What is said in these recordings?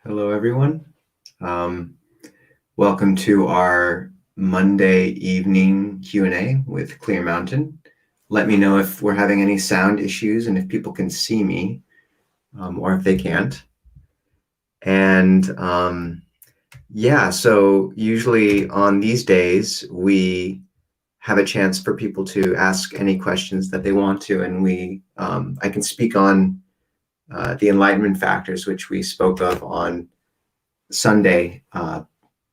Hello, everyone. Um, Welcome to our Monday evening Q&A with Clear Mountain. Let me know if we're having any sound issues and if people can see me or if they can't. And so usually on these days, we have a chance for people to ask any questions that they want to, and I can speak on the enlightenment factors, which we spoke of on Sunday,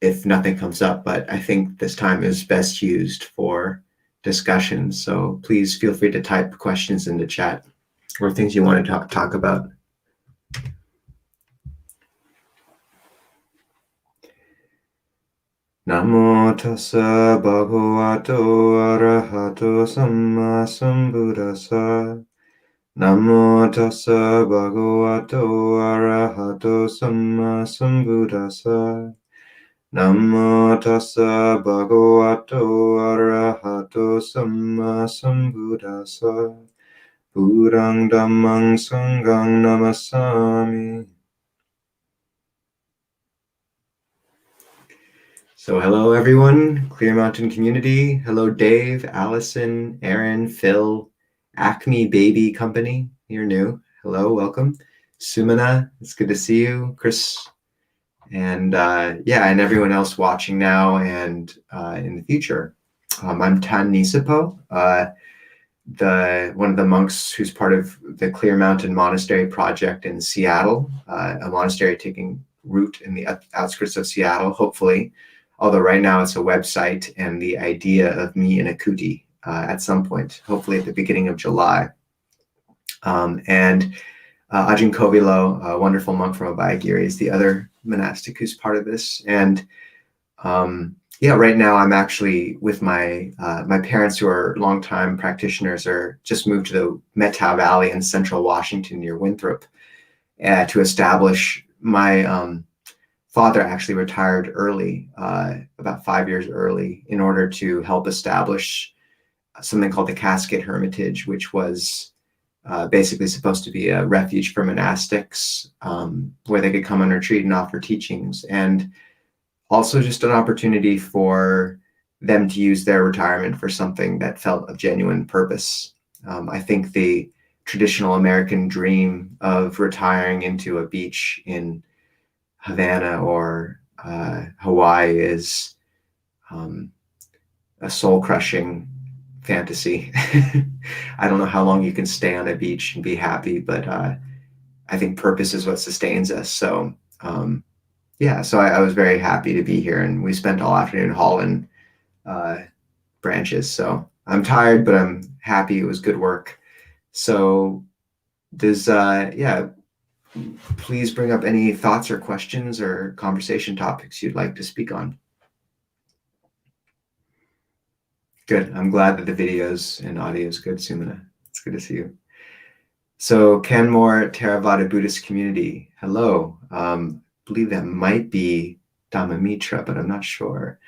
if nothing comes up, but I think this time is best used for discussion. So please feel free to type questions in the chat or things you want to talk about. Namo tassa bhagavato arahato samma sambuddhassa. Namo tassa bhagavato arahato samma sambuddhassa. Namo tassa bhagavato arahato samma sambuddhassa. Buddhang dhammang sanghang namassami. So hello everyone, Clear Mountain community. Hello Dave, Allison, Aaron, Phil, Acme Baby Company. You're new. Hello, welcome. Sumana, it's good to see you. Chris, and and everyone else watching now and in the future. I'm Tan Nisabho, one of the monks who's part of the Clear Mountain Monastery project in Seattle, a monastery taking root in the outskirts of Seattle, hopefully. Although right now it's a website, and the idea of me in a kuti at some point, hopefully at the beginning of July. Ajahn Kovilo, a wonderful monk from Abhayagiri, is the other monastic who's part of this. And right now I'm actually with my parents, who are longtime practitioners, are just moved to the Methow Valley in central Washington near Winthrop to establish. My father actually retired early, about 5 years early, in order to help establish something called the Casket Hermitage, which was basically supposed to be a refuge for monastics, where they could come and retreat and offer teachings, and also just an opportunity for them to use their retirement for something that felt of genuine purpose. I think the traditional American dream of retiring into a beach in Havana or Hawaii is a soul-crushing fantasy. I don't know how long you can stay on a beach and be happy, but I think purpose is what sustains us. So I was very happy to be here, and we spent all afternoon hauling branches. So I'm tired, but I'm happy. It was good work. So please bring up any thoughts or questions or conversation topics you'd like to speak on. Good. I'm glad that the videos and audio is good, Sumana. It's good to see you. So Canmore Theravada Buddhist community. Hello. I believe that might be Dhammamitra, but I'm not sure.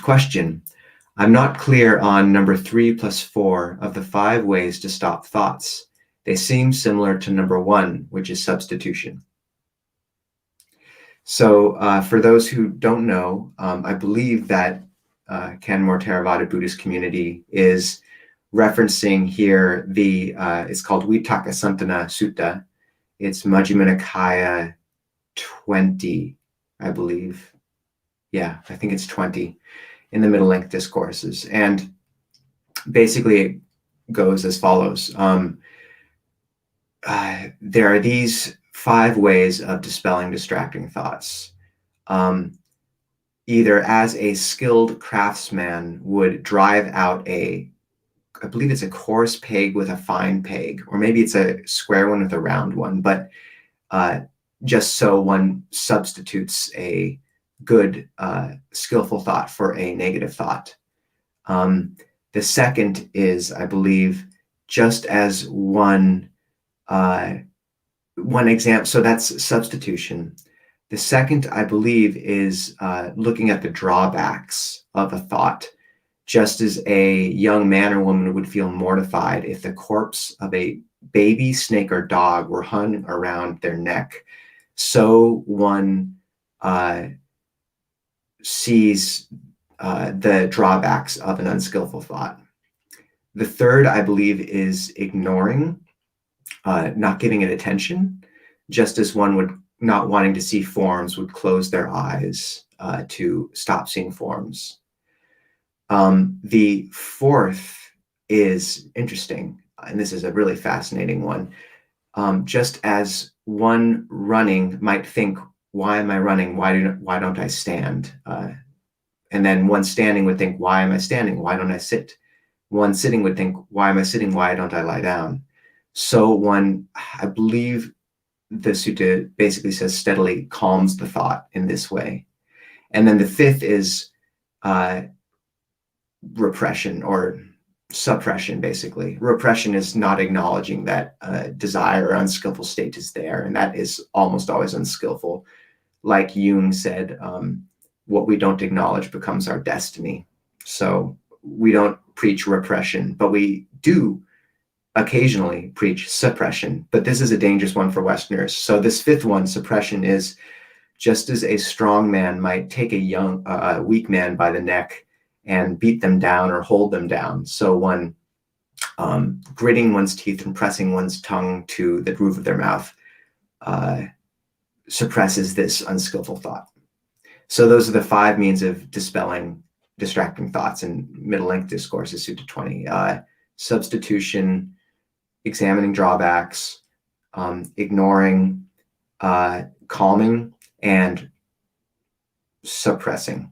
Question. I'm not clear on number 3 plus 4 of the 5 ways to stop thoughts. They seem similar to number 1, which is substitution. So for those who don't know, I believe that Canmore Theravada Buddhist community is referencing here it's called Vitakka Santana Sutta. It's Majjhima Nikaya 20, I believe. Yeah, I think it's 20 in the Middle Length Discourses. And basically it goes as follows. There are these 5 ways of dispelling distracting thoughts. Either as a skilled craftsman would drive out I believe it's a coarse peg with a fine peg, or maybe it's a square one with a round one, but just so one substitutes a good, skillful thought for a negative thought. The second is, I believe, just as one example, so that's substitution. The second, I believe, is looking at the drawbacks of a thought. Just as a young man or woman would feel mortified if the corpse of a baby snake or dog were hung around their neck, so one sees the drawbacks of an unskillful thought. The third, I believe, is ignoring, not giving it attention, just as one would not wanting to see forms would close their eyes to stop seeing forms. The fourth is interesting, and this is a really fascinating one. Just as one running might think, why am I running? Why don't I stand? And then one standing would think, why am I standing? Why don't I sit? One sitting would think, why am I sitting? Why don't I lie down? So one, I believe the sutta basically says, steadily calms the thought in this way. And then the fifth is repression or suppression, basically. Repression is not acknowledging that desire or unskillful state is there, and that is almost always unskillful. Like Jung said, what we don't acknowledge becomes our destiny. So we don't preach repression, but we do occasionally preach suppression. But this is a dangerous one for Westerners. So this fifth one, suppression, is just as a strong man might take a weak man by the neck and beat them down or hold them down. So one gritting one's teeth and pressing one's tongue to the roof of their mouth suppresses this unskillful thought. So those are the 5 means of dispelling distracting thoughts in Middle Length Discourses, Sutta 20. Substitution, examining drawbacks, ignoring, calming, and suppressing.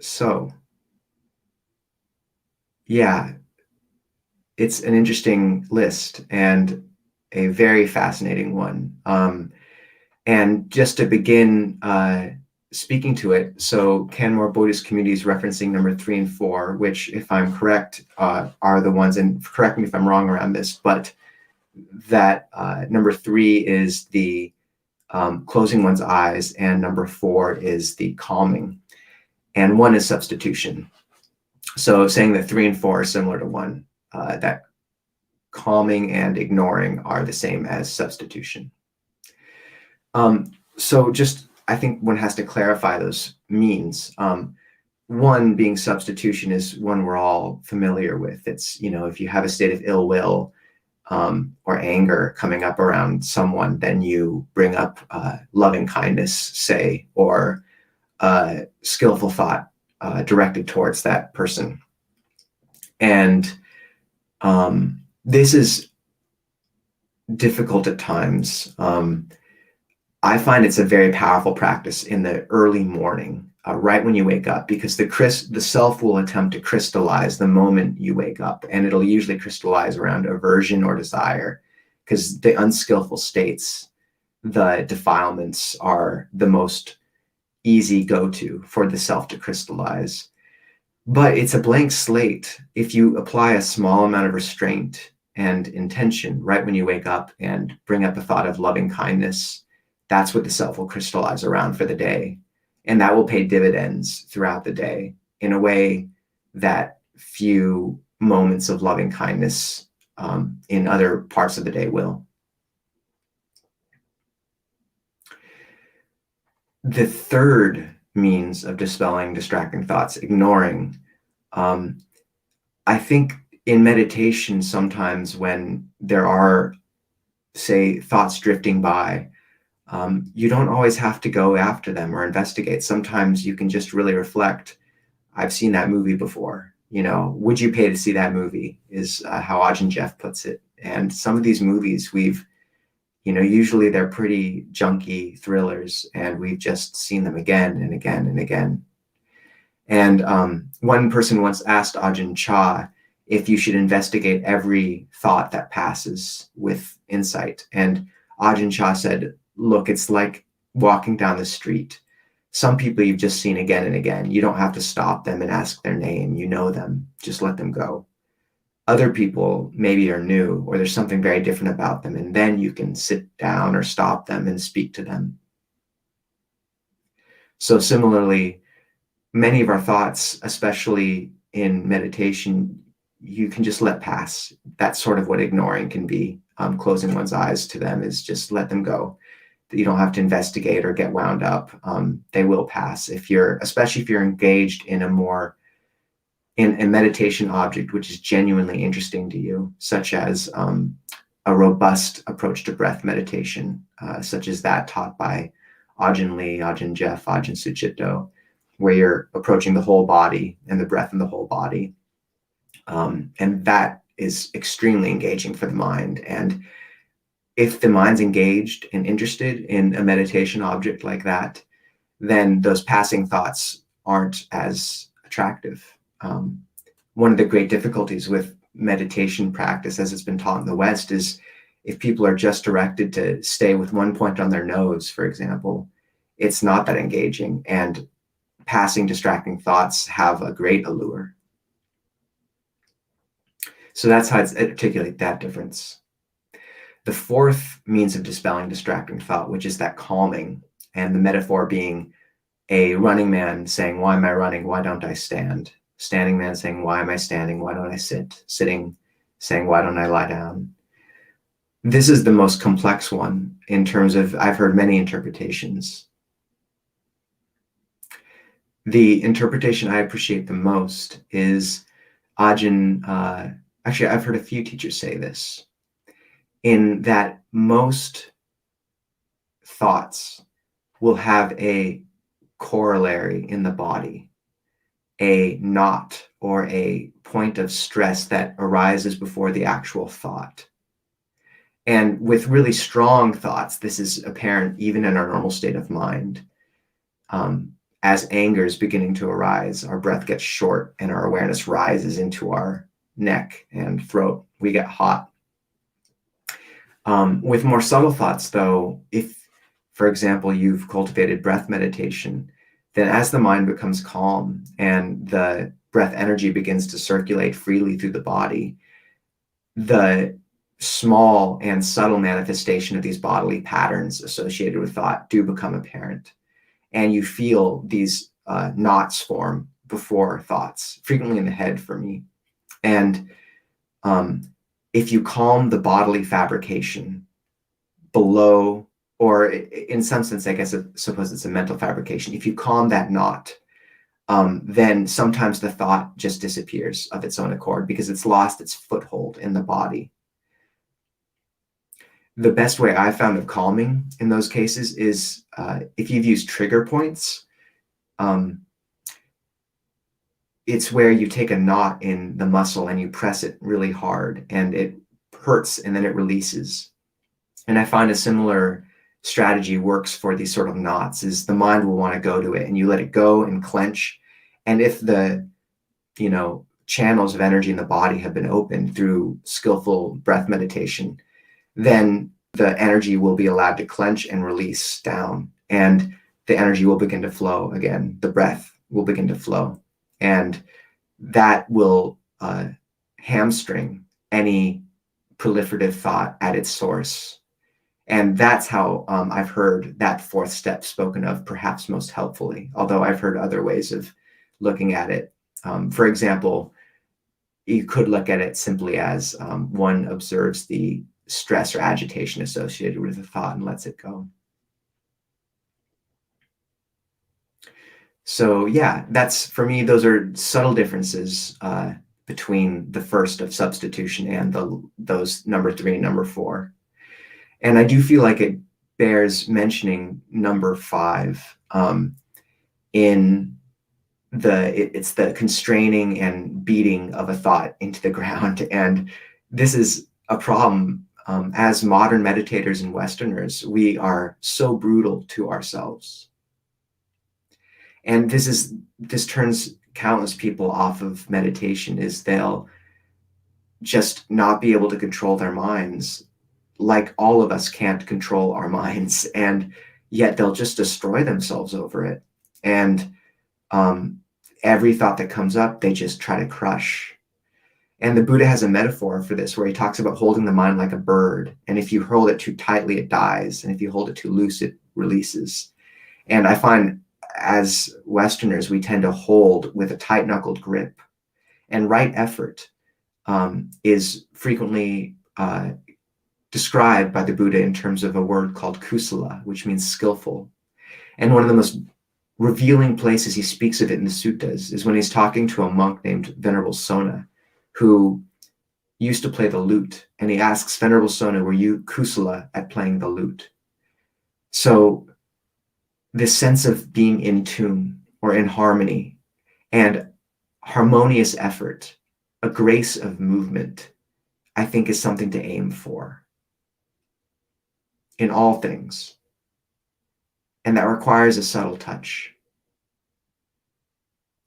So, yeah, it's an interesting list and a very fascinating one. And just to begin speaking to it, so Canmore Buddhist Community is referencing number 3 and 4, which, if I'm correct, are the ones, and correct me if I'm wrong around this, but that number 3 is the closing one's eyes, and number 4 is the calming, and 1 is substitution. So saying that 3 and 4 are similar to 1, that calming and ignoring are the same as substitution. So just, I think one has to clarify those means. 1 being substitution is one we're all familiar with. It's, if you have a state of ill will or anger coming up around someone, then you bring up loving kindness, say, or skillful thought directed towards that person. And this is difficult at times. I find it's a very powerful practice in the early morning, right when you wake up, because the self will attempt to crystallize the moment you wake up, and it'll usually crystallize around aversion or desire, because the unskillful states, the defilements, are the most easy go-to for the self to crystallize. But it's a blank slate if you apply a small amount of restraint and intention right when you wake up and bring up a thought of loving kindness. That's what the self will crystallize around for the day. And that will pay dividends throughout the day in a way that few moments of loving kindness in other parts of the day will. The third means of dispelling distracting thoughts, ignoring, I think in meditation, sometimes when there are, say, thoughts drifting by, you don't always have to go after them or investigate. Sometimes you can just really reflect. I've seen that movie before. Would you pay to see that movie, is how Ajahn Jeff puts it. And some of these movies usually they're pretty junky thrillers, and we've just seen them again and again and again. And one person once asked Ajahn Chah if you should investigate every thought that passes with insight. And Ajahn Chah said, look, it's like walking down the street. Some people you've just seen again and again. You don't have to stop them and ask their name. You know them. Just let them go. Other people maybe are new, or there's something very different about them, and then you can sit down or stop them and speak to them. So similarly, many of our thoughts, especially in meditation, you can just let pass. That's sort of what ignoring can be. Closing one's eyes to them is just let them go. You don't have to investigate or get wound up. They will pass. Especially if you're engaged in in a meditation object which is genuinely interesting to you, such as a robust approach to breath meditation, such as that taught by Ajahn Lee, Ajahn Jeff, Ajahn Suchito, where you're approaching the whole body and the breath in the whole body. And that is extremely engaging for the mind. And if the mind's engaged and interested in a meditation object like that, then those passing thoughts aren't as attractive. One of the great difficulties with meditation practice, as it's been taught in the West, is if people are just directed to stay with one point on their nose, for example, it's not that engaging, and passing distracting thoughts have a great allure. So that's how I articulate that difference. The fourth means of dispelling distracting thought, which is that calming, and the metaphor being a running man saying, "Why am I running? Why don't I stand?" Standing man saying, "Why am I standing? Why don't I sit?" Sitting saying, "Why don't I lie down?" This is the most complex one in terms of, I've heard many interpretations. The interpretation I appreciate the most is Ajahn, actually, I've heard a few teachers say this, in that most thoughts will have a corollary in the body, a knot or a point of stress that arises before the actual thought. And with really strong thoughts, this is apparent even in our normal state of mind. As anger is beginning to arise, our breath gets short and our awareness rises into our neck and throat. We get hot. With more subtle thoughts, though, if, for example, you've cultivated breath meditation, then as the mind becomes calm and the breath energy begins to circulate freely through the body, the small and subtle manifestation of these bodily patterns associated with thought do become apparent. And you feel these knots form before thoughts, frequently in the head for me. And if you calm the bodily fabrication below, or in some sense, I guess, suppose it's a mental fabrication, if you calm that knot, then sometimes the thought just disappears of its own accord because it's lost its foothold in the body. The best way I found of calming in those cases is if you've used trigger points, it's where you take a knot in the muscle and you press it really hard and it hurts and then it releases. And I find a similar strategy works for these sort of knots, is the mind will want to go to it and you let it go and clench. And if the, channels of energy in the body have been opened through skillful breath meditation, then the energy will be allowed to clench and release down, and the energy will begin to flow again. The breath will begin to flow, and that will hamstring any proliferative thought at its source. And that's how I've heard that fourth step spoken of perhaps most helpfully, although I've heard other ways of looking at it. For example, you could look at it simply as one observes the stress or agitation associated with the thought and lets it go. So yeah, that's, for me, those are subtle differences between the first of substitution and those number 3 and number 4. And I do feel like it bears mentioning number 5 it's the constraining and beating of a thought into the ground. And this is a problem. As modern meditators and Westerners, we are so brutal to ourselves. And this turns countless people off of meditation, is they'll just not be able to control their minds, like all of us can't control our minds, and yet they'll just destroy themselves over it. And every thought that comes up, they just try to crush. And the Buddha has a metaphor for this where he talks about holding the mind like a bird. And if you hold it too tightly, it dies. And if you hold it too loose, it releases. And I find as Westerners, we tend to hold with a tight-knuckled grip and right effort. is frequently described by the Buddha in terms of a word called kusala, which means skillful. And one of the most revealing places he speaks of it in the suttas is when he's talking to a monk named Venerable Sona, who used to play the lute. And he asks Venerable Sona, were you kusala at playing the lute? So this sense of being in tune or in harmony and harmonious effort, a grace of movement, I think is something to aim for in all things. And that requires a subtle touch.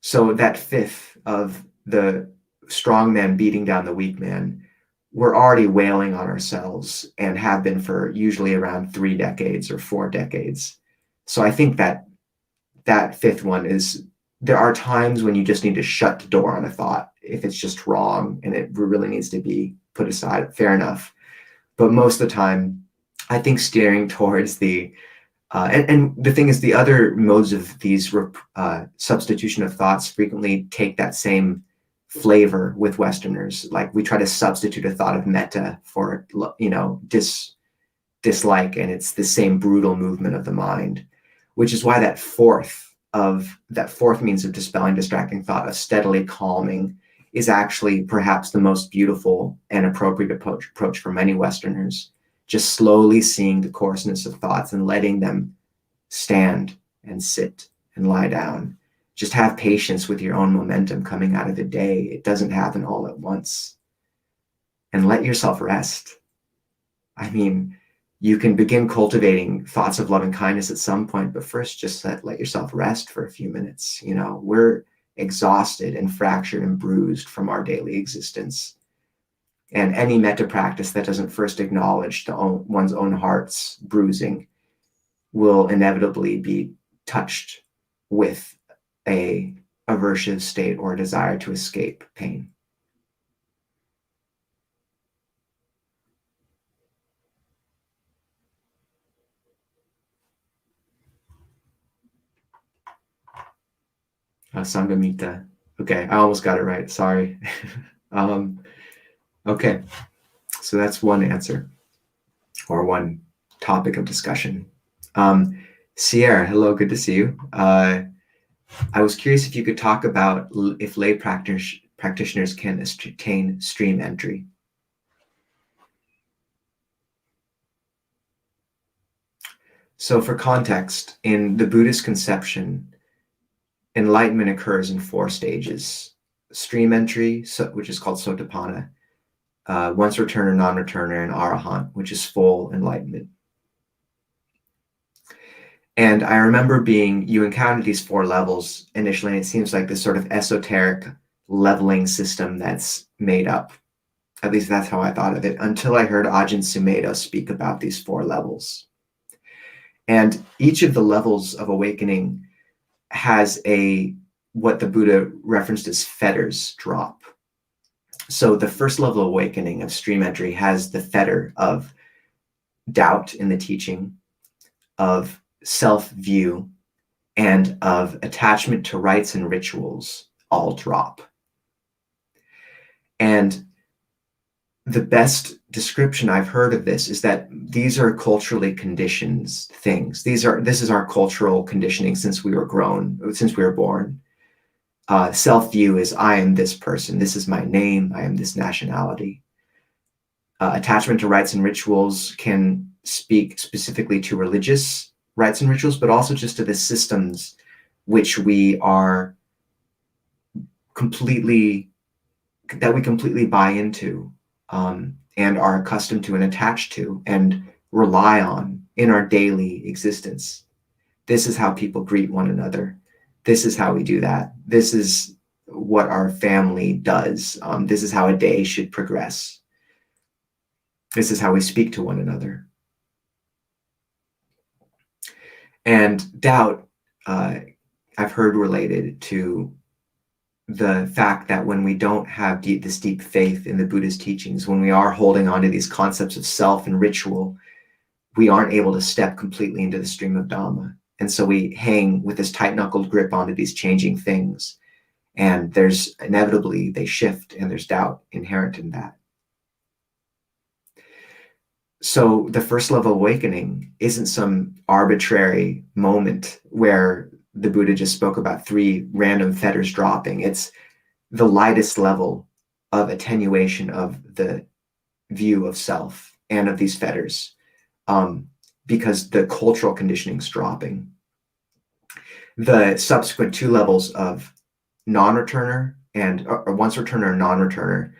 So that fifth of the strong man beating down the weak man, we're already wailing on ourselves and have been for usually around 3 decades or 4 decades. So I think that that fifth one is, there are times when you just need to shut the door on a thought if it's just wrong and it really needs to be put aside. Fair enough. But most of the time, I think steering towards the and the thing is, the other modes of these substitution of thoughts frequently take that same flavor with Westerners. Like we try to substitute a thought of metta for, dislike, and it's the same brutal movement of the mind, which is why that fourth means of dispelling distracting thought, of steadily calming, is actually perhaps the most beautiful and appropriate approach for many Westerners. Just slowly seeing the coarseness of thoughts and letting them stand and sit and lie down. Just have patience with your own momentum coming out of the day. It doesn't happen all at once. And let yourself rest. I mean, you can begin cultivating thoughts of loving kindness at some point, but first just let yourself rest for a few minutes. We're exhausted and fractured and bruised from our daily existence. And any metta practice that doesn't first acknowledge one's own heart's bruising will inevitably be touched with a aversive state or a desire to escape pain. Sangamita. Okay, I almost got it right. Sorry. Okay, so that's one answer or one topic of discussion. Sierra, hello, good to see you. I was curious if you could talk about if lay practitioners can attain stream entry. So for context, in the Buddhist conception, enlightenment occurs in 4 stages. Stream entry, which is called sotapanna, once returner, non-returner, and arahant, which is full enlightenment. And I remember you encounter these 4 levels initially, and it seems like this sort of esoteric leveling system that's made up. At least that's how I thought of it, until I heard Ajahn Sumedho speak about these 4 levels. And each of the levels of awakening has what the Buddha referenced as fetters drop. So the first level of awakening of stream entry has the fetter of doubt in the teaching, of self-view, and of attachment to rites and rituals all drop. And the best description I've heard of this is that these are culturally conditioned things. This is our cultural conditioning since we were born. Self-view is, I am this person, this is my name, I am this nationality. Attachment to rites and rituals can speak specifically to religious rites and rituals, but also just to the systems which we completely buy into, and are accustomed to and attached to and rely on in our daily existence. This is how people greet one another. This is how we do that. This is what our family does. This is how a day should progress. This is how we speak to one another. And doubt, I've heard related to the fact that when we don't have this deep faith in the Buddha's teachings, when we are holding on to these concepts of self and ritual, we aren't able to step completely into the stream of Dhamma. And so we hang with this tight-knuckled grip onto these changing things. And there's inevitably, they shift, and there's doubt inherent in that. So the first level awakening isn't some arbitrary moment where the Buddha just spoke about 3 random fetters dropping. It's the lightest level of attenuation of the view of self and of these fetters, because the cultural conditioning is dropping. The subsequent 2 levels of non-returner and or once returner and non-returner,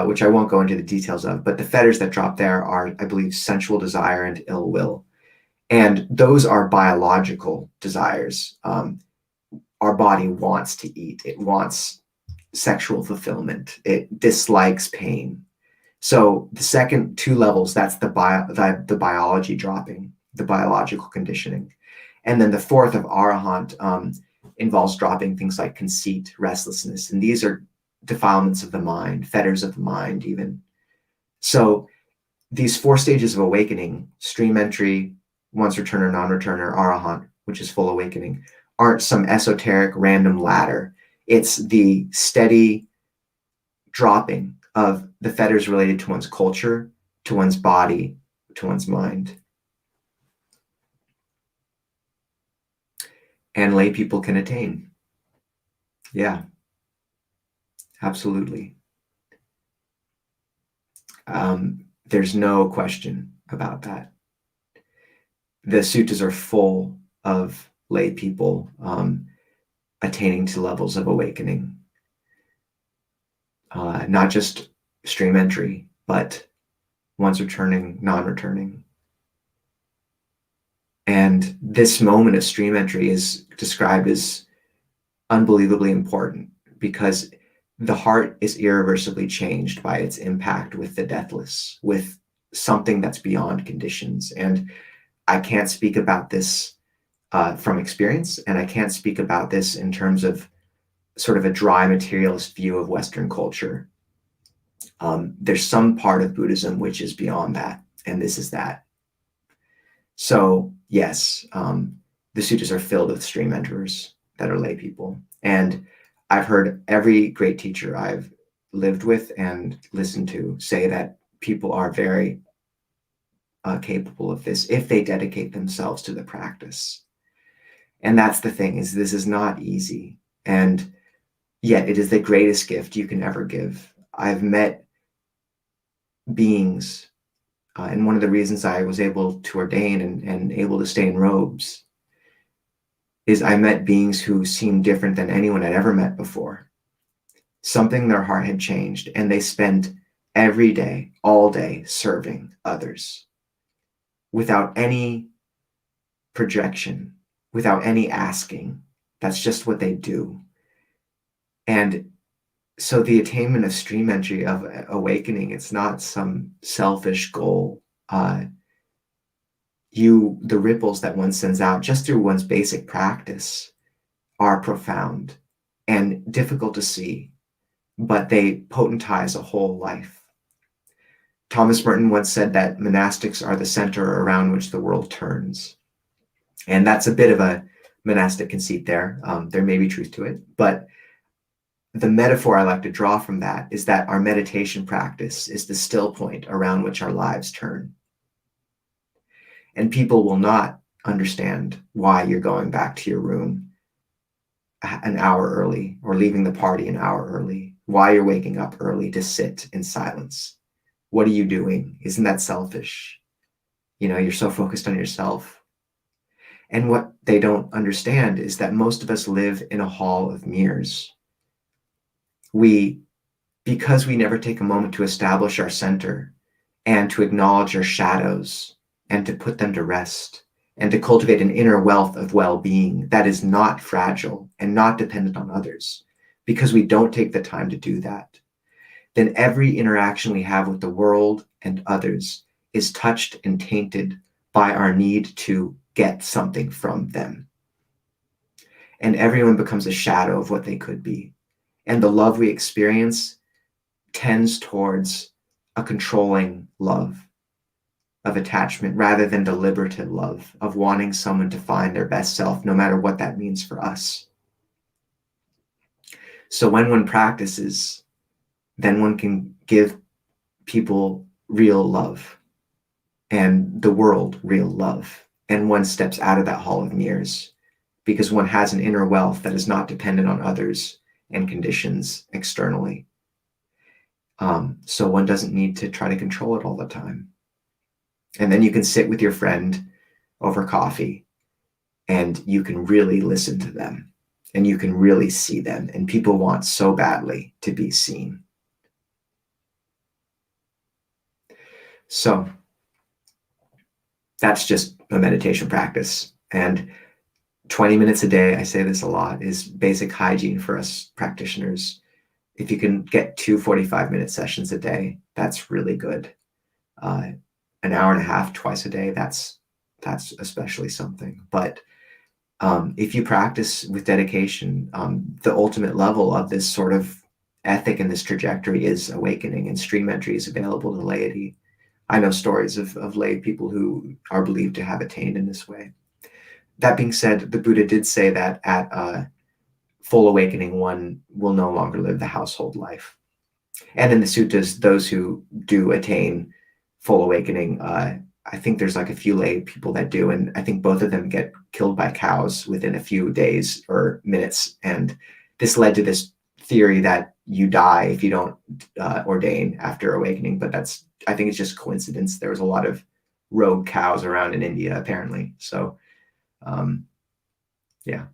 which I won't go into the details of, but the fetters that drop there are, I believe, sensual desire and ill will. And those are biological desires. Our body wants to eat. It wants sexual fulfillment. It dislikes pain. So the second 2 levels, that's the biology dropping, the biological conditioning. And then the fourth of Arahant involves dropping things like conceit, restlessness. And these are defilements of the mind, fetters of the mind even. So these 4 stages of awakening, stream entry, once returner, non-returner, Arahant, which is full awakening, aren't some esoteric random ladder. It's the steady dropping of the fetters related to one's culture, to one's body, to one's mind. And lay people can attain. Yeah, absolutely. There's no question about that. The suttas are full of lay people attaining to levels of awakening. Not just stream entry, but once returning, non-returning. And this moment of stream entry is described as unbelievably important because the heart is irreversibly changed by its impact with the deathless, with something that's beyond conditions. And I can't speak about this from experience, and I can't speak about this in terms of sort of a dry materialist view of Western culture. There's some part of Buddhism which is beyond that, and this is that. So yes, the sutras are filled with stream enterers that are lay people. And I've heard every great teacher I've lived with and listened to say that people are very capable of this if they dedicate themselves to the practice. And that's the thing, is this is not easy. And yet it is the greatest gift you can ever give. I've met beings, and one of the reasons I was able to ordain and able to stay in robes is I met beings who seemed different than anyone I'd ever met before. Something in their heart had changed, and they spent every day, all day, serving others without any projection, without any asking. That's just what they do. And so the attainment of stream entry, of awakening, it's not some selfish goal. The ripples that one sends out just through one's basic practice are profound and difficult to see, but they potentize a whole life. Thomas Merton once said that monastics are the center around which the world turns. And that's a bit of a monastic conceit there. There may be truth to it, but the metaphor I like to draw from that is that our meditation practice is the still point around which our lives turn. And people will not understand why you're going back to your room an hour early or leaving the party an hour early, why you're waking up early to sit in silence. What are you doing? Isn't that selfish? You're so focused on yourself. And what they don't understand is that most of us live in a hall of mirrors. Because we never take a moment to establish our center and to acknowledge our shadows and to put them to rest and to cultivate an inner wealth of well-being that is not fragile and not dependent on others, because we don't take the time to do that, then every interaction we have with the world and others is touched and tainted by our need to get something from them. And everyone becomes a shadow of what they could be. And the love we experience tends towards a controlling love of attachment rather than deliberative love of wanting someone to find their best self, no matter what that means for us. So when one practices, then one can give people real love and the world real love. And one steps out of that hall of mirrors because one has an inner wealth that is not dependent on others and conditions externally. So one doesn't need to try to control it all the time. And then you can sit with your friend over coffee and you can really listen to them and you can really see them. And people want so badly to be seen. So that's just a meditation practice. And 20 minutes a day, I say this a lot, is basic hygiene for us practitioners. If you can get 2 45-minute sessions a day, that's really good. An hour and a half twice a day, that's especially something. But if you practice with dedication, the ultimate level of this sort of ethic and this trajectory is awakening, and stream entry is available to laity. I know stories of lay people who are believed to have attained in this way. That being said, the Buddha did say that at full awakening, one will no longer live the household life. And in the suttas, those who do attain full awakening, I think there's like a few lay people that do, and I think both of them get killed by cows within a few days or minutes. And this led to this theory that you die if you don't ordain after awakening, but I think it's just coincidence. There was a lot of rogue cows around in India, apparently. So, yeah.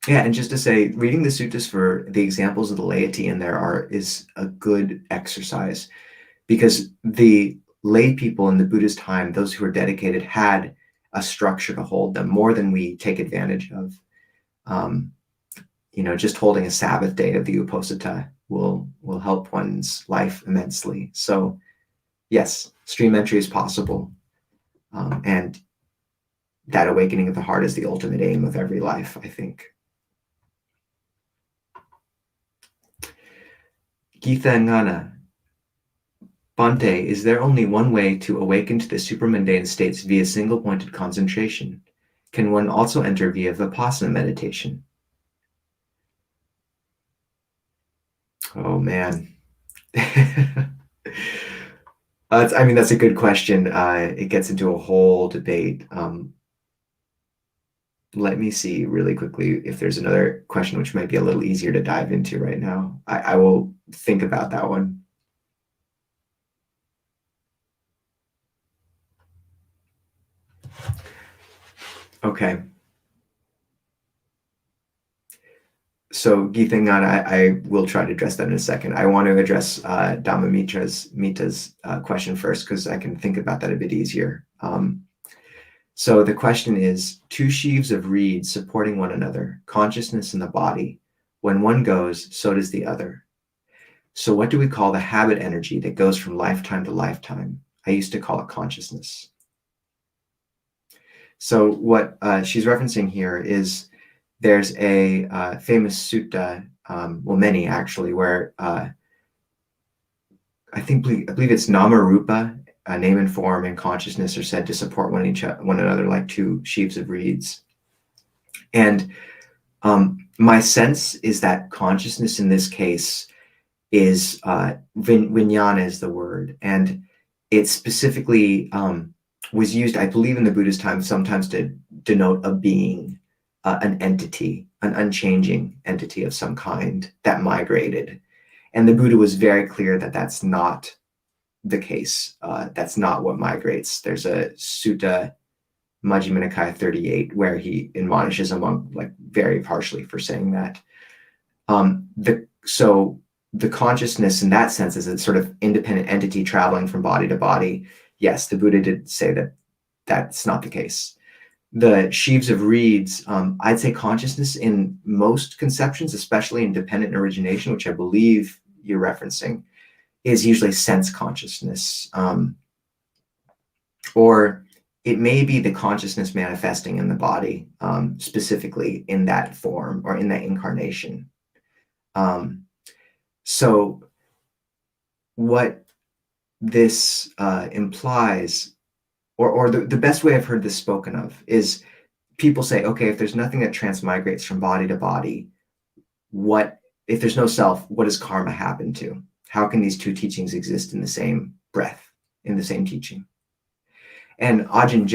Yeah, and just to say, reading the suttas for the examples of the laity in there is a good exercise, because the lay people in the Buddha's time, those who were dedicated, had a structure to hold them more than we take advantage of. Just holding a Sabbath day of the Uposatha will help one's life immensely. So yes, stream entry is possible. And that awakening of the heart is the ultimate aim of every life, I think. Gita Ngana. Bhante, is there only one way to awaken to the supramundane states via single-pointed concentration? Can one also enter via Vipassana meditation? Oh, man. That's a good question. It gets into a whole debate. Let me see really quickly if there's another question which might be a little easier to dive into right now. I will think about that one. Okay. So Geethangan, I will try to address that in a second. I want to address Dhamma Mita's question first, because I can think about that a bit easier. So the question is, two sheaves of reeds supporting one another, consciousness in the body. When one goes, so does the other. So what do we call the habit energy that goes from lifetime to lifetime? I used to call it consciousness. So what she's referencing here is there's a famous sutta, many actually, where I believe it's nama rupa, name and form and consciousness are said to support one another like two sheaves of reeds. And my sense is that consciousness in this case is vijnana is the word, and it specifically was used, I believe, in the Buddha's time sometimes to denote a being, an entity, an unchanging entity of some kind that migrated. And the Buddha was very clear that that's not the case. That's not what migrates. There's a sutta, Majjhima Nikaya 38, where he admonishes a monk like very harshly for saying that. So the consciousness in that sense is a sort of independent entity traveling from body to body. Yes, the Buddha did say that that's not the case. The sheaves of reeds, I'd say consciousness in most conceptions, especially in dependent origination, which I believe you're referencing, is usually sense consciousness. Or it may be the consciousness manifesting in the body, specifically in that form or in that incarnation. So what this implies, or the best way I've heard this spoken of, is people say, okay, if there's nothing that transmigrates from body to body, if there's no self, what does karma happen to? How can these two teachings exist in the same breath, in the same teaching? And Ajahn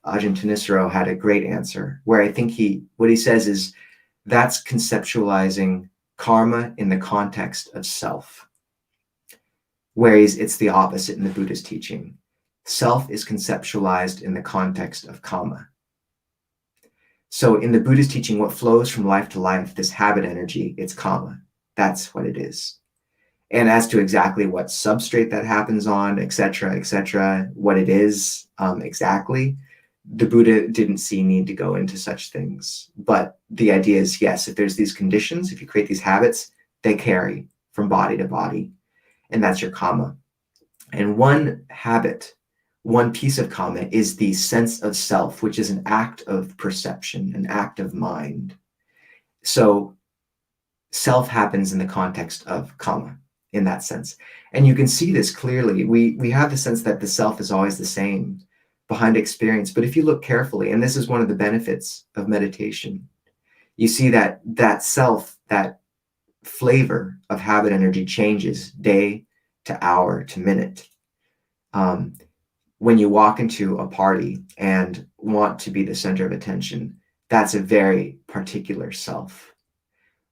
Tanisaro had a great answer where I think what he says is that's conceptualizing karma in the context of self. Whereas it's the opposite in the Buddha's teaching. Self is conceptualized in the context of karma. So in the Buddha's teaching, what flows from life to life, this habit energy, it's karma. That's what it is. And as to exactly what substrate that happens on, etc., what it is exactly, the Buddha didn't see need to go into such things. But the idea is, yes, if there's these conditions, if you create these habits, they carry from body to body. And that's your karma. And one habit, one piece of karma is the sense of self, which is an act of perception, an act of mind. So self happens in the context of karma in that sense. And you can see this clearly. We have the sense that the self is always the same behind experience. But if you look carefully, and this is one of the benefits of meditation, you see that that self, that flavor of habit energy changes day to hour to minute. When you walk into a party and want to be the center of attention, that's a very particular self.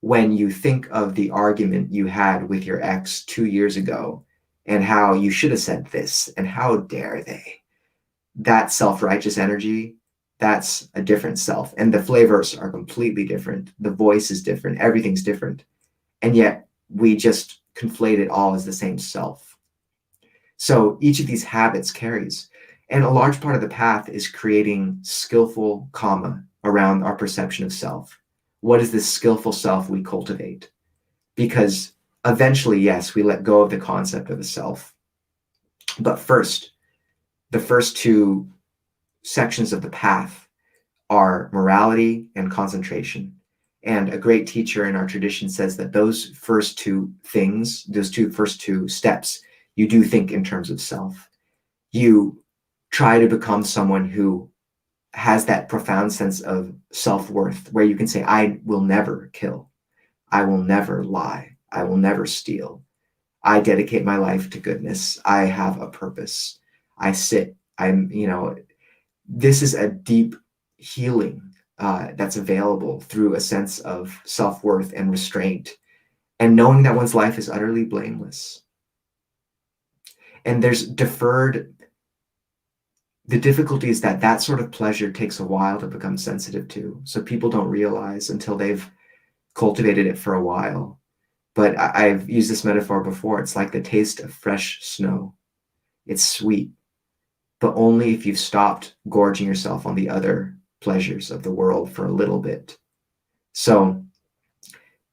When you think of the argument you had with your ex 2 years ago and how you should have said this and how dare they, that self-righteous energy, that's a different self. And the flavors are completely different. The voice is different. Everything's different. And yet we just conflate it all as the same self. So each of these habits carries. And a large part of the path is creating skillful karma around our perception of self. What is this skillful self we cultivate? Because eventually, yes, we let go of the concept of the self. But first, the first two sections of the path are morality and concentration. And a great teacher in our tradition says that those first two things, those first two steps, you do think in terms of self. You try to become someone who has that profound sense of self-worth where you can say, I will never kill. I will never lie. I will never steal. I dedicate my life to goodness. I have a purpose. I sit. This is a deep healing that's available through a sense of self-worth and restraint and knowing that one's life is utterly blameless. And there's the difficulty is that that sort of pleasure takes a while to become sensitive to. So people don't realize until they've cultivated it for a while. But I've used this metaphor before. It's like the taste of fresh snow. It's sweet, but only if you've stopped gorging yourself on the other pleasures of the world for a little bit. So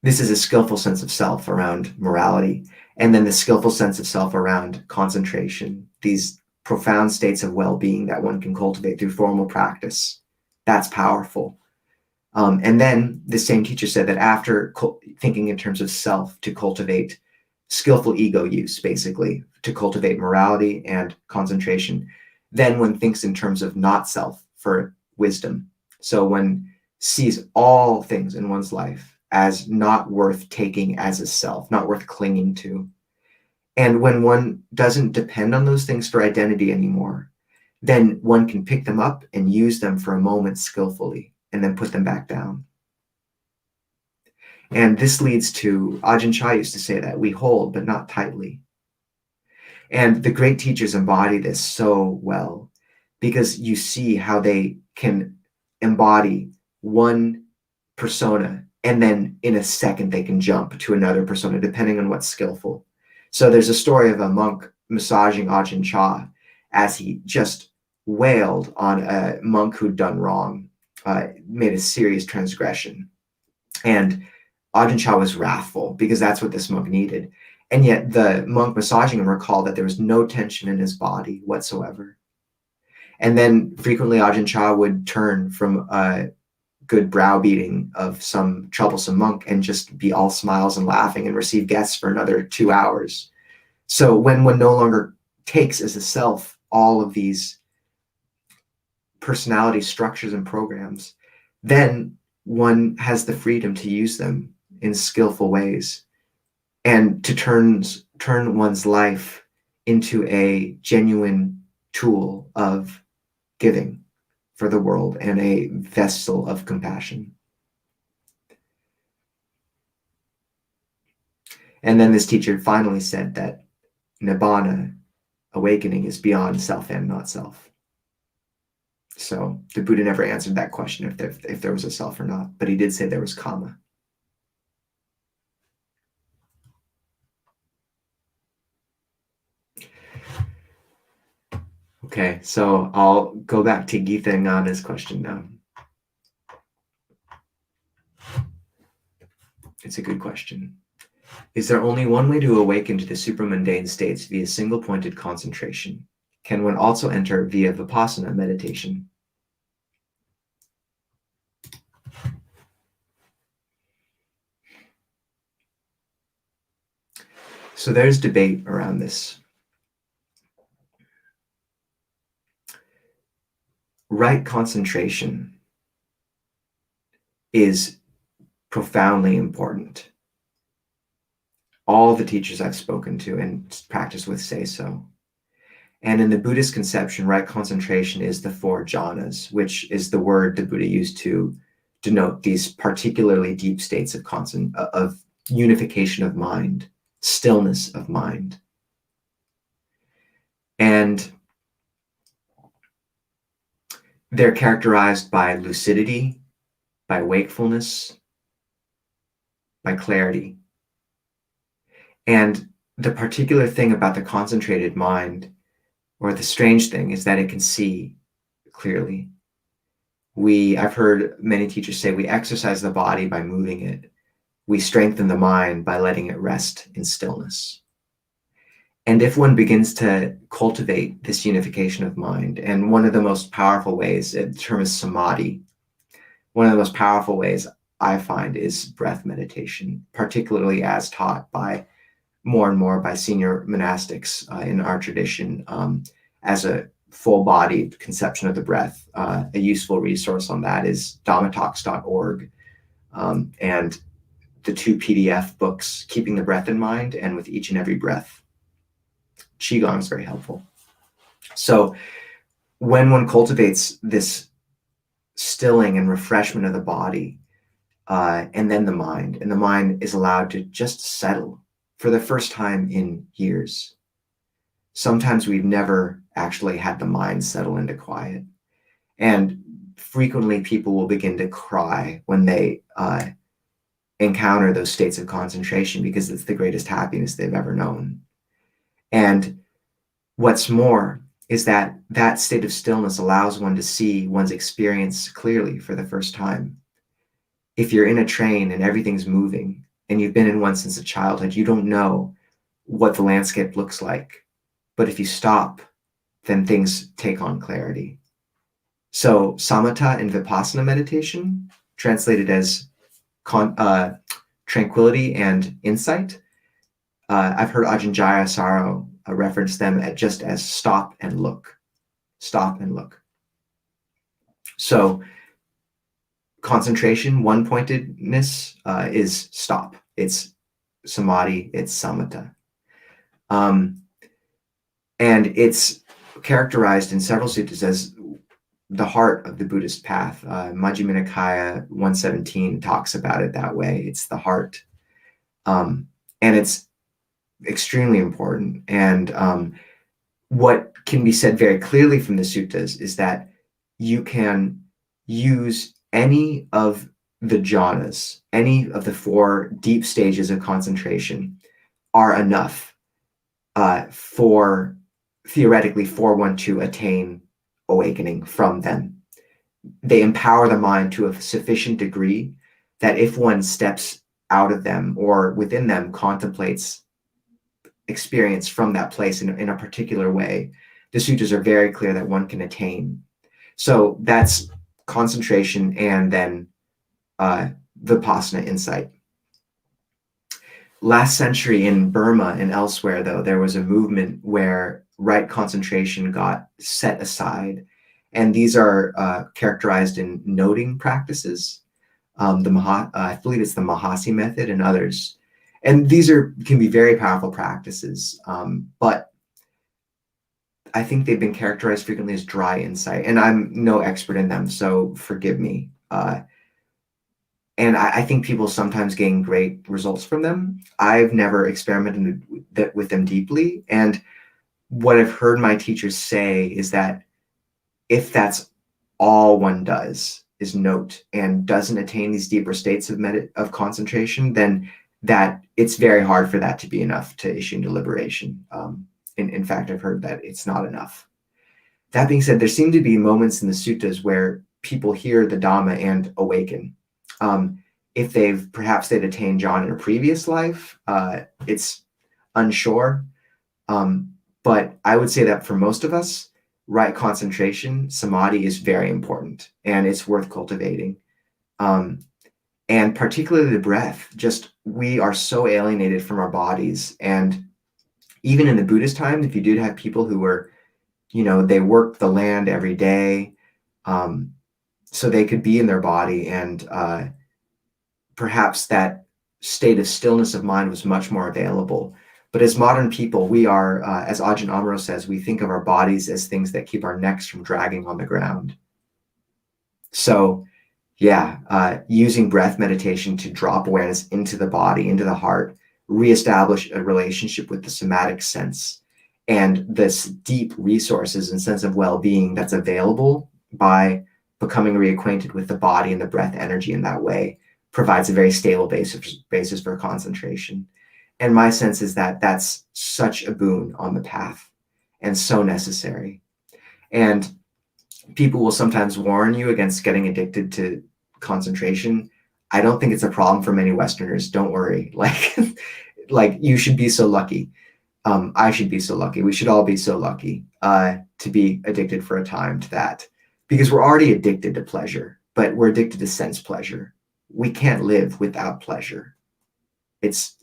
this is a skillful sense of self around morality, and then the skillful sense of self around concentration, these profound states of well-being that one can cultivate through formal practice. That's powerful. And then the same teacher said that after thinking in terms of self, to cultivate skillful ego use, basically, to cultivate morality and concentration, then one thinks in terms of not self for wisdom. So one sees all things in one's life as not worth taking as a self, not worth clinging to. And when one doesn't depend on those things for identity anymore, then one can pick them up and use them for a moment skillfully and then put them back down. And this leads to, Ajahn Chah used to say that we hold, but not tightly. And the great teachers embody this so well because you see how they can embody one persona and then in a second they can jump to another persona depending on what's skillful. So there's a story of a monk massaging Ajahn Chah as he just wailed on a monk who'd done wrong, made a serious transgression. And Ajahn Chah was wrathful because that's what this monk needed. And yet the monk massaging him recalled that there was no tension in his body whatsoever. And then frequently Ajahn Chah would turn from a good browbeating of some troublesome monk and just be all smiles and laughing and receive guests for another 2 hours. So when one no longer takes as a self all of these personality structures and programs, then one has the freedom to use them in skillful ways, and to turn one's life into a genuine tool of giving for the world and a vessel of compassion. And then this teacher finally said that nibbana, awakening, is beyond self and not self. So the Buddha never answered that question if there was a self or not, but he did say there was karma. Okay, so I'll go back to Geetha Ngana's question now. It's a good question. Is there only one way to awaken to the supramundane states via single-pointed concentration? Can one also enter via vipassana meditation? So there's debate around this. Right concentration is profoundly important. All the teachers I've spoken to and practiced with say so. And in the Buddhist conception, right concentration is the 4 jhanas, which is the word the Buddha used to denote these particularly deep states of unification of mind, stillness of mind. And they're characterized by lucidity, by wakefulness, by clarity. And the particular thing about the concentrated mind, or the strange thing, is that it can see clearly. I've heard many teachers say we exercise the body by moving it. We strengthen the mind by letting it rest in stillness. And if one begins to cultivate this unification of mind, and one of the most powerful ways, the term is samadhi, one of the most powerful ways I find is breath meditation, particularly as taught by more and more by senior monastics in our tradition as a full-bodied conception of the breath. A useful resource on that is dhammatalks.org and the 2 PDF books, Keeping the Breath in Mind and With Each and Every Breath. Qigong is very helpful. So when one cultivates this stilling and refreshment of the body, and then the mind is allowed to just settle for the first time in years. Sometimes we've never actually had the mind settle into quiet. And frequently people will begin to cry when they encounter those states of concentration because it's the greatest happiness they've ever known. And what's more is that that state of stillness allows one to see one's experience clearly for the first time. If you're in a train and everything's moving and you've been in one since a childhood, you don't know what the landscape looks like. But if you stop, then things take on clarity. So samatha and vipassana meditation, translated as tranquility and insight. I've heard Ajahn Jaya Saro reference them just as stop and look. Stop and look. So concentration, one-pointedness is stop. It's samadhi, it's samatha. And it's characterized in several suttas as the heart of the Buddhist path. Majjhima Nikaya 117 talks about it that way. It's the heart. And it's extremely important. And what can be said very clearly from the suttas is that you can use any of the jhanas, any of the 4 deep stages of concentration are enough theoretically for one to attain awakening from them. They empower the mind to a sufficient degree that if one steps out of them or within them contemplates experience from that place in a particular way, the sutras are very clear that one can attain. So that's concentration and then vipassana insight. Last century in Burma and elsewhere, though, there was a movement where right concentration got set aside. And these are characterized in noting practices. I believe it's the Mahasi method and others. And these can be very powerful practices, but I think they've been characterized frequently as dry insight, and I'm no expert in them, so forgive me. And I think people sometimes gain great results from them. I've never experimented with them deeply, and what I've heard my teachers say is that if that's all one does is note and doesn't attain these deeper states of concentration, then that it's very hard for that to be enough to issue into liberation. In fact, I've heard that it's not enough. That being said, there seem to be moments in the suttas where people hear the Dhamma and awaken. If perhaps they'd attained jhana in a previous life, it's unsure. But I would say that for most of us, right concentration, samadhi, is very important, and it's worth cultivating. And particularly the breath, just we are so alienated from our bodies. And even in the Buddhist times, if you did have people who were, they worked the land every day, so they could be in their body, and perhaps that state of stillness of mind was much more available. But as modern people, we are, as Ajahn Amaro says, we think of our bodies as things that keep our necks from dragging on the ground. So yeah, using breath meditation to drop awareness into the body, into the heart, reestablish a relationship with the somatic sense and this deep resources and sense of well-being that's available by becoming reacquainted with the body and the breath energy in that way provides a very stable basis for concentration. And my sense is that that's such a boon on the path and so necessary. And people will sometimes warn you against getting addicted to concentration. I don't think it's a problem for many Westerners. Don't worry. Like you should be so lucky. I should be so lucky. We should all be so lucky to be addicted for a time to that, because we're already addicted to pleasure, but we're addicted to sense pleasure. We can't live without pleasure. It's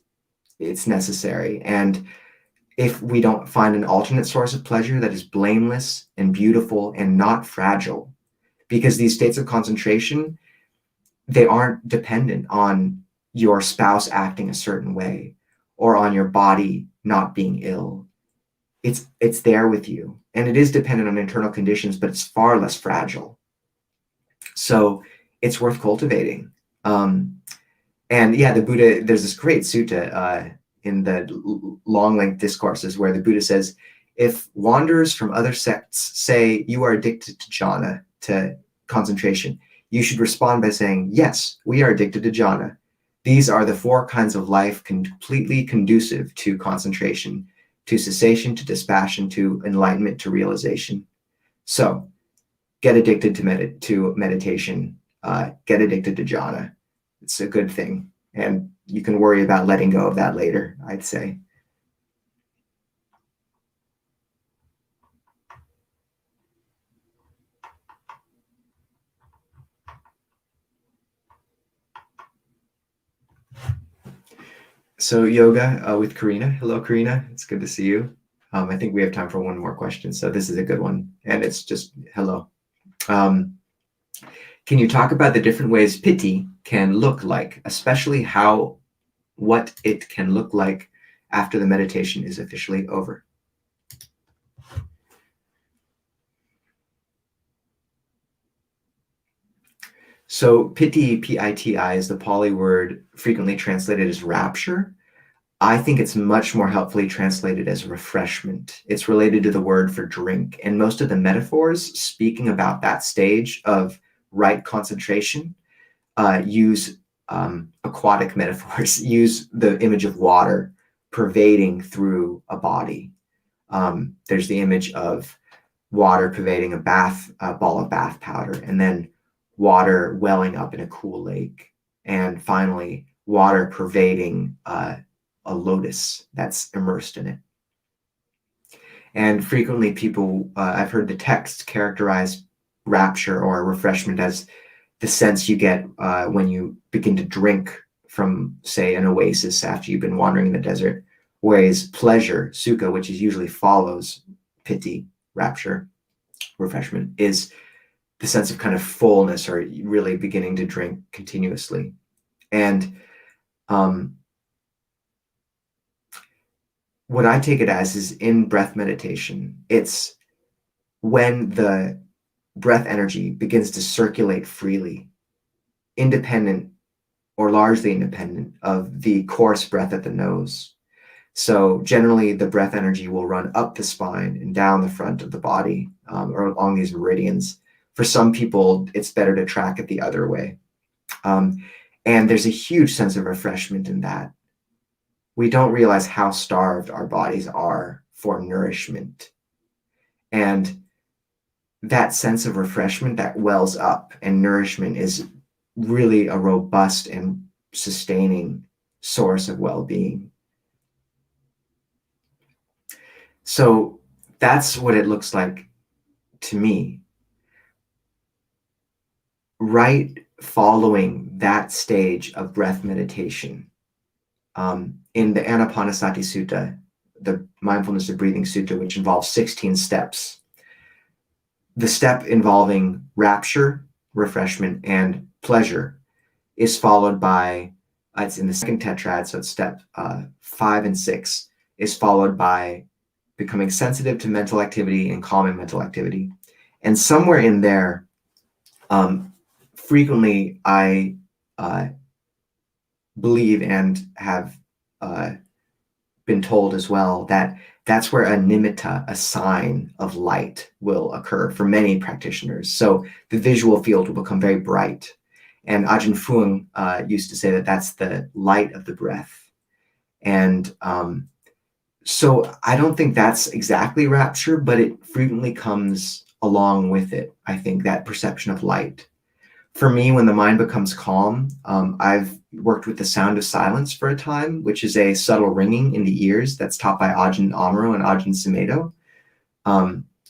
necessary. And if we don't find an alternate source of pleasure that is blameless and beautiful and not fragile, because these states of concentration, they aren't dependent on your spouse acting a certain way or on your body not being ill. It's there with you, and it is dependent on internal conditions, but it's far less fragile. So it's worth cultivating. And yeah, the Buddha, there's this great sutta in the long length discourses where the Buddha says, if wanderers from other sects say you are addicted to jhana, to concentration, you should respond by saying, yes, we are addicted to jhana. These are the four kinds of life completely conducive to concentration, to cessation, to dispassion, to enlightenment, to realization. So get addicted to meditation, get addicted to jhana. It's a good thing. And you can worry about letting go of that later, I'd say. So yoga with Karina. Hello, Karina. It's good to see you. I think we have time for one more question. So this is a good one. And it's just hello. Can you talk about the different ways piti can look like, especially what it can look like after the meditation is officially over? So piti, P-I-T-I, is the Pali word frequently translated as rapture. I think it's much more helpfully translated as refreshment. It's related to the word for drink. And most of the metaphors speaking about that stage of right concentration use aquatic metaphors, use the image of water pervading through a body. There's the image of water pervading a ball of bath powder, and then water welling up in a cool lake, and finally water pervading a lotus that's immersed in it. And frequently people, I've heard the text characterize rapture or refreshment as the sense you get when you begin to drink from, say, an oasis after you've been wandering in the desert, whereas pleasure, sukha, which is usually follows piti, rapture, refreshment, is the sense of kind of fullness, or really beginning to drink continuously. And what I take it as is, in breath meditation, it's when the breath energy begins to circulate freely, independent or largely independent of the coarse breath at the nose. So generally, the breath energy will run up the spine and down the front of the body, or along these meridians. For some people, it's better to track it the other way. And there's a huge sense of refreshment in that. We don't realize how starved our bodies are for nourishment. And that sense of refreshment that wells up and nourishment is really a robust and sustaining source of well-being. So that's what it looks like to me. Right following that stage of breath meditation, in the Anapanasati Sutta, the mindfulness of breathing sutta, which involves 16 steps, the step involving rapture, refreshment, and pleasure is followed by, it's in the second tetrad, so it's step 5 and 6, is followed by becoming sensitive to mental activity and calming mental activity. And somewhere in there, frequently I believe and have been told as well that that's where a nimitta, a sign of light, will occur for many practitioners. So the visual field will become very bright. And Ajahn Fuang used to say that that's the light of the breath. And so I don't think that's exactly rapture, but it frequently comes along with it, I think, that perception of light. For me, when the mind becomes calm, I've worked with the sound of silence for a time, which is a subtle ringing in the ears that's taught by Ajahn Amaro and Ajahn Sumedho.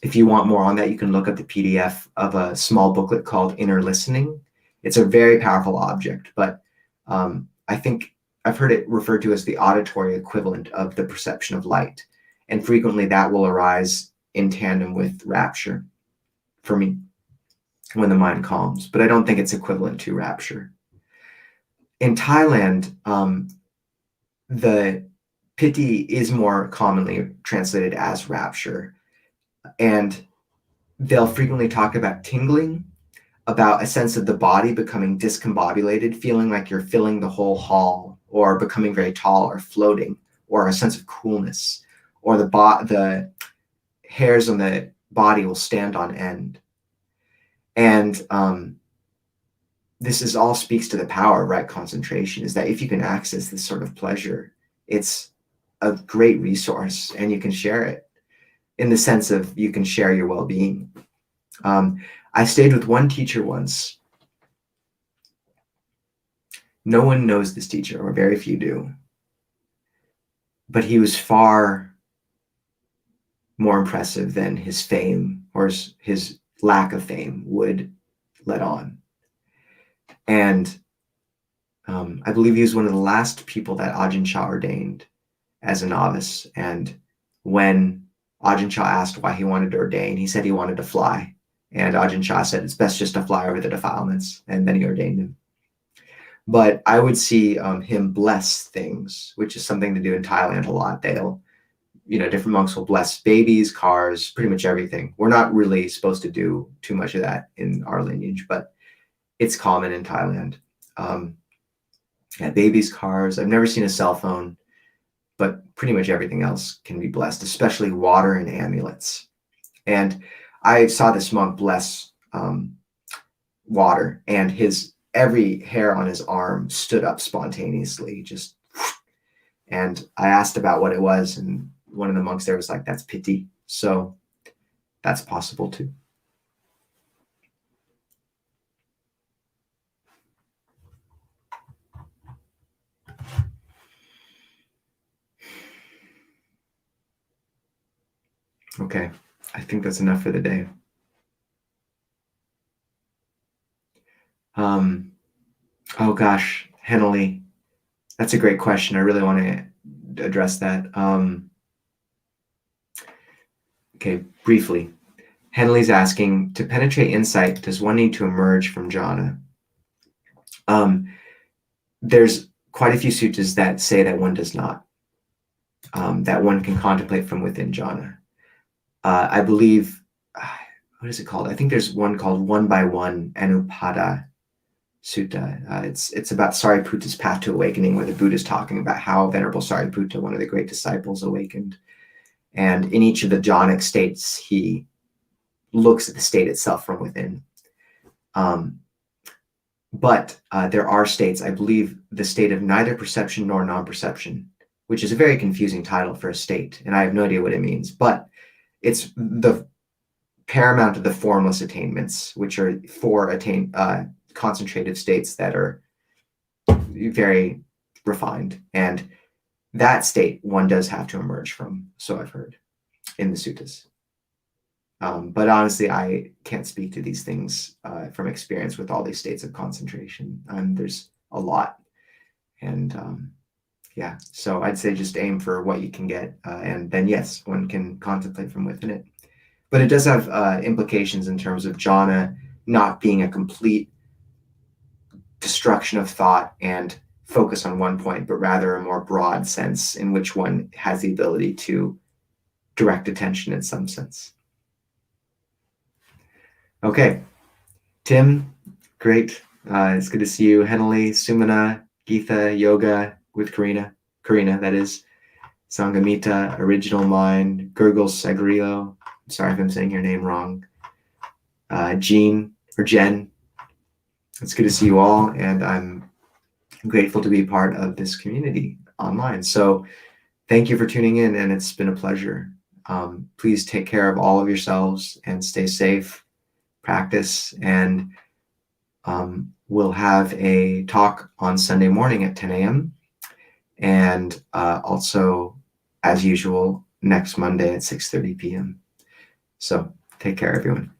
If you want more on that, you can look at the PDF of a small booklet called Inner Listening. It's a very powerful object, but I think I've heard it referred to as the auditory equivalent of the perception of light. And frequently that will arise in tandem with rapture for me, when the mind calms, but I don't think it's equivalent to rapture. In Thailand, the piti is more commonly translated as rapture, and they'll frequently talk about tingling, about a sense of the body becoming discombobulated, feeling like you're filling the whole hall, or becoming very tall or floating, or a sense of coolness, or the hairs on the body will stand on end. And this is all speaks to the power of right concentration, is that if you can access this sort of pleasure, it's a great resource and you can share it, in the sense of you can share your well-being. I stayed with one teacher once. No one knows this teacher, or very few do, but he was far more impressive than his fame or his lack of fame would let on. And I believe he was one of the last people that Ajahn Chah ordained as a novice. And when Ajahn Chah asked why he wanted to ordain, he said he wanted to fly. And Ajahn Chah said it's best just to fly over the defilements, and then he ordained him. But I would see him bless things, which is something to do in Thailand a lot. They'll, different monks will bless babies, cars, pretty much everything. We're not really supposed to do too much of that in our lineage, but it's common in Thailand. Babies, cars. I've never seen a cell phone, but pretty much everything else can be blessed, especially water and amulets. And I saw this monk bless water, and every hair on his arm stood up spontaneously, just. And I asked about what it was, and one of the monks there was like, "That's piti." So that's possible too. Okay, I think that's enough for the day. Oh gosh, Henley, that's a great question. I really want to address that. Okay, briefly. Henley's asking, to penetrate insight, does one need to emerge from jhana? There's quite a few suttas that say that one does not, that one can contemplate from within jhana. I believe, what is it called? I think there's one called One by One Anupada Sutta. It's about Sariputta's path to awakening, where the Buddha is talking about how Venerable Sariputta, one of the great disciples, awakened. And in each of the jhanic states, he looks at the state itself from within. But there are states, I believe the state of neither perception nor non-perception, which is a very confusing title for a state, and I have no idea what it means, but it's the paramount of the formless attainments, which are four concentrated states that are very refined. And that state one does have to emerge from, so I've heard in the suttas. But honestly, I can't speak to these things from experience with all these states of concentration. There's a lot. And yeah, so I'd say just aim for what you can get. And then, yes, one can contemplate from within it. But it does have implications in terms of jhana not being a complete destruction of thought and focus on one point, but rather a more broad sense in which one has the ability to direct attention in some sense. Okay, Tim, great. It's good to see you. Henley, Sumana, Geetha, Yoga with Karina, that is. Sangamita, Original Mind, Gurgles Segrio. I'm sorry if I'm saying your name wrong. Jean, or Jen. It's good to see you all, and I'm grateful to be part of this community online. So thank you for tuning in, and it's been a pleasure. Please take care of all of yourselves and stay safe, practice, and we'll have a talk on Sunday morning at 10 a.m. and also, as usual, next Monday at 6:30 p.m. So take care, everyone.